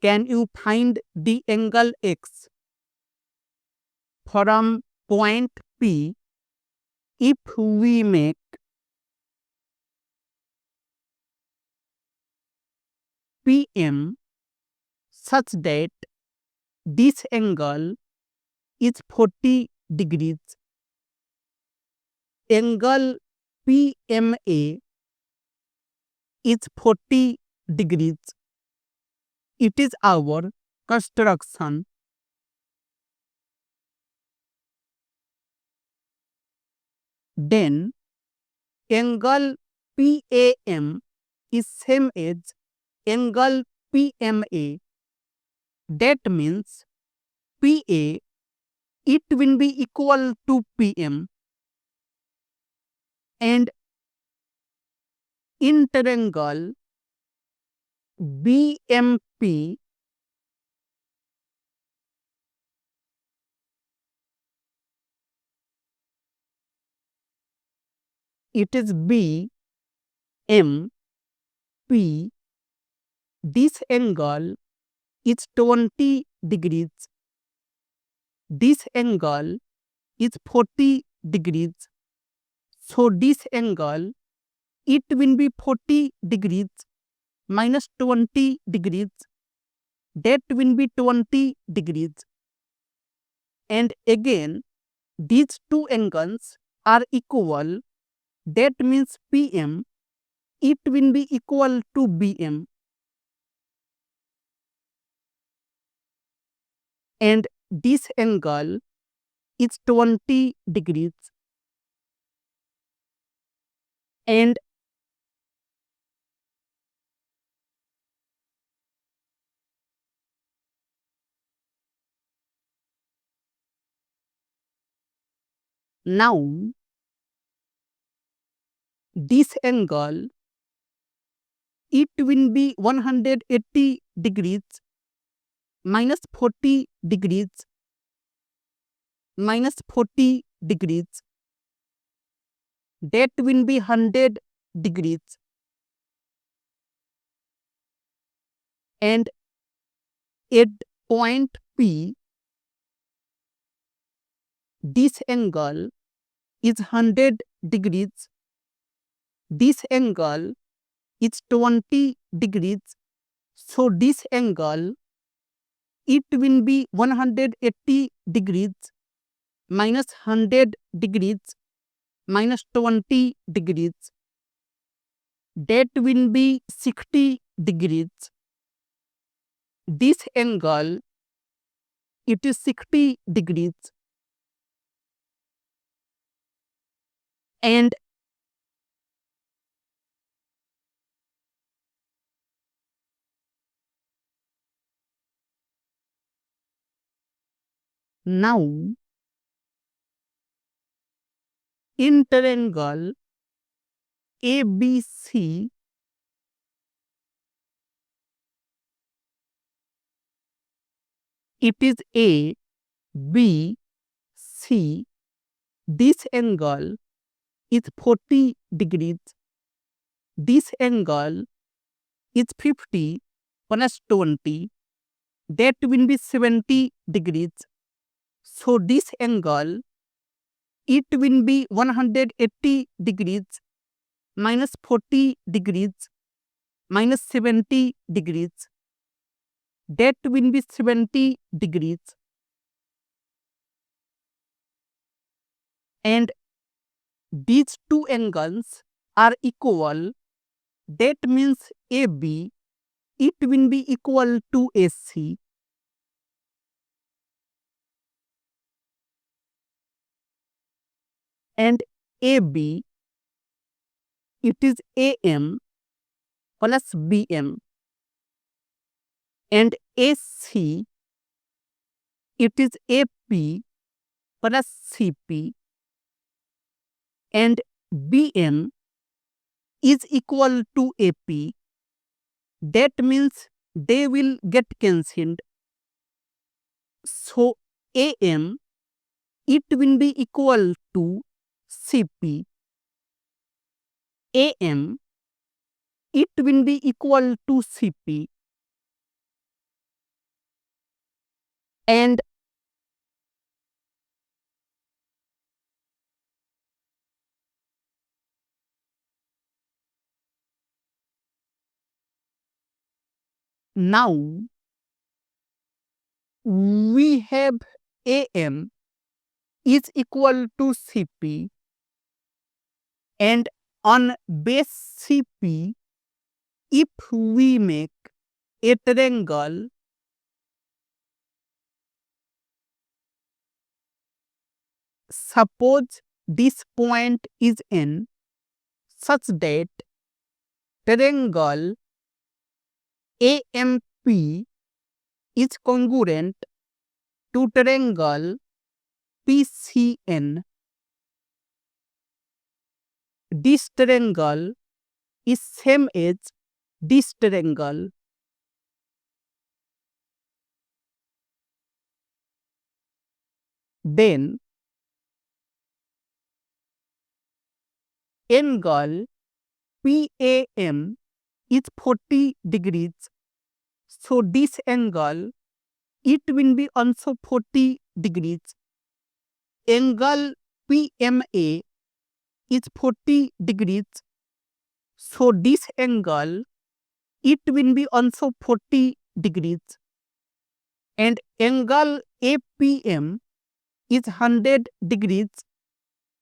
can you find the angle x from point P if we make PM such that this angle is 40 degrees. Angle PMA is 40 degrees. It is our construction. Then angle PAM is same as angle PMA. That means PA, it will be equal to PM, and in triangle BMP, it is BMP. This angle is 20 degrees. This angle is 40 degrees. So this angle, it will be 40 degrees minus 20 degrees. That will be 20 degrees. And again, these two angles are equal. That means PM, it will be equal to BM. And this angle is 20 degrees. And now this angle, it will be 180 degrees minus 40 degrees minus 40 degrees. That will be 100 degrees. And at point P, this angle is 100 degrees. This angle is 20 degrees. So this angle, it will be 180 degrees minus 100 degrees minus 20 degrees. That will be 60 degrees. This angle, it is 60 degrees. And now in triangle ABC, it is A, B, C. This angle is 40 degrees. This angle is 50 plus 20. That will be 70 degrees. So this angle, it will be 180 degrees minus 40 degrees minus 70 degrees. That will be 70 degrees. And these two angles are equal. That means AB, it will be equal to AC. And AB, it is AM plus BM. And AC, it is AP plus CP. And BM is equal to AP. That means they will get cancelled. So AM, it will be equal to CP. AM, it will be equal to CP. And now we have AM is equal to CP, and on base CP, if we make a triangle, suppose this point is N, such that triangle AMP is congruent to triangle PCN. This triangle is same as this triangle. Then angle PAM is 40 degrees. So this angle, it will be also 40 degrees. Angle PMA is 40 degrees. So this angle, it will be also 40 degrees. And angle APM is 100 degrees.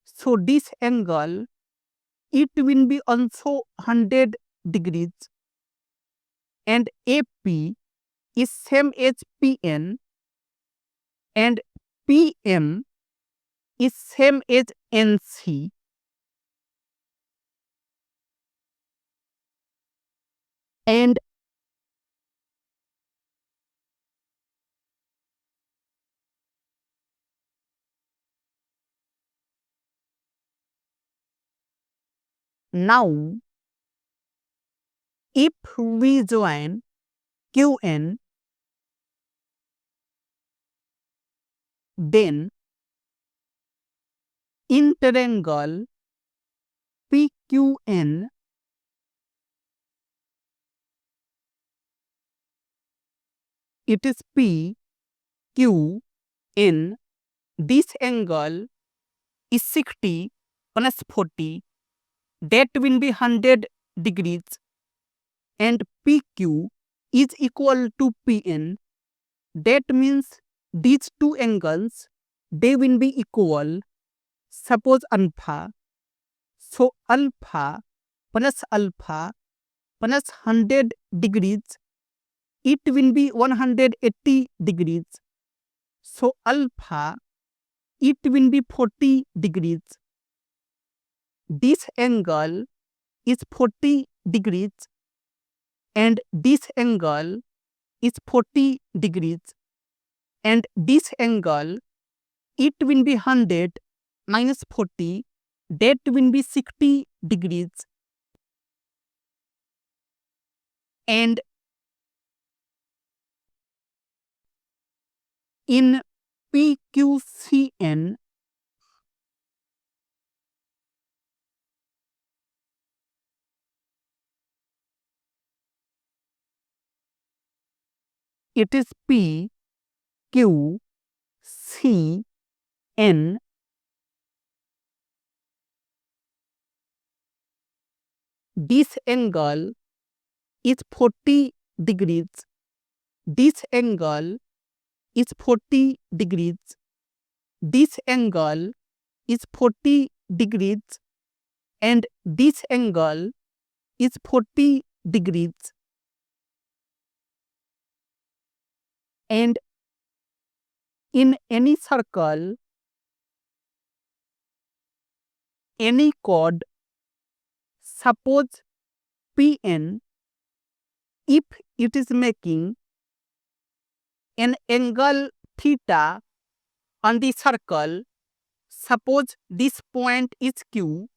So this angle, it will be also 100 degrees. And AP is same as PN, and PM is same as NC. And now, if we join QN, then in triangle PQN, it is PQN. This angle is 60 plus 40. That will be 100 degrees. And PQ is equal to PN. That means these two angles, they will be equal. Suppose alpha. So alpha plus 100 degrees, it will be 180 degrees. So alpha, it will be 40 degrees. This angle is 40 degrees, and this angle is 40 degrees, and this angle, it will be 100 minus 40, that will be 60 degrees. And in PQCN, it is PQCN. This angle is 40 degrees. This angle is 40 degrees. This angle is 40 degrees. And this angle is 40 degrees. And in any circle, any chord, suppose PN, if it is making an angle theta on the circle, suppose this point is Q,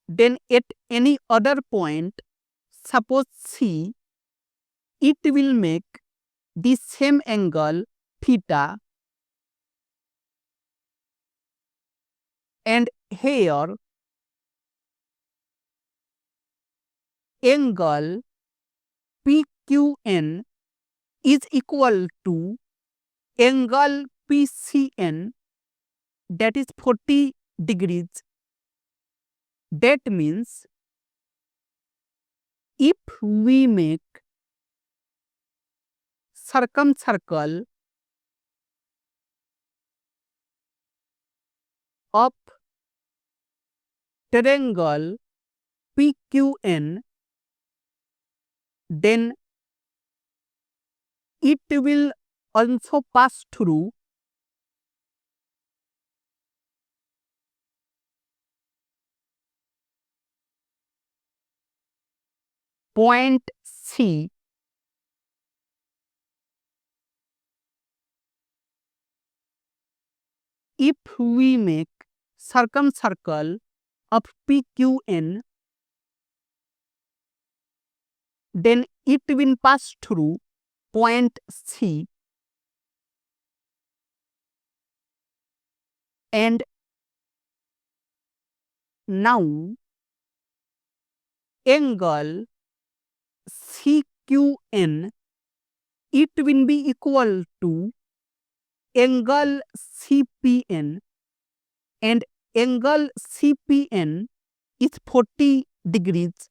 then at any other point, suppose C, it will make the same angle theta. And here, angle PQN is equal to angle PCN, that is 40 degrees. That means if we make circumcircle of triangle PQN, then it will also pass through point C. If we make circumcircle of PQN, then it will pass through point C, and now angle CQN, it will be equal to angle CPN, and angle CPN is 40 degrees.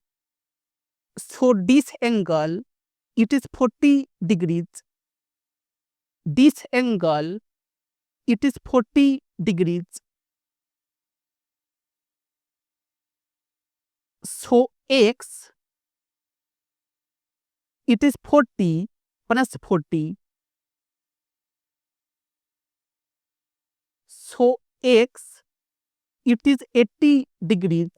So this angle, it is 40 degrees. This angle, it is 40 degrees. So x, it is 40 plus 40. So x, it is 80 degrees.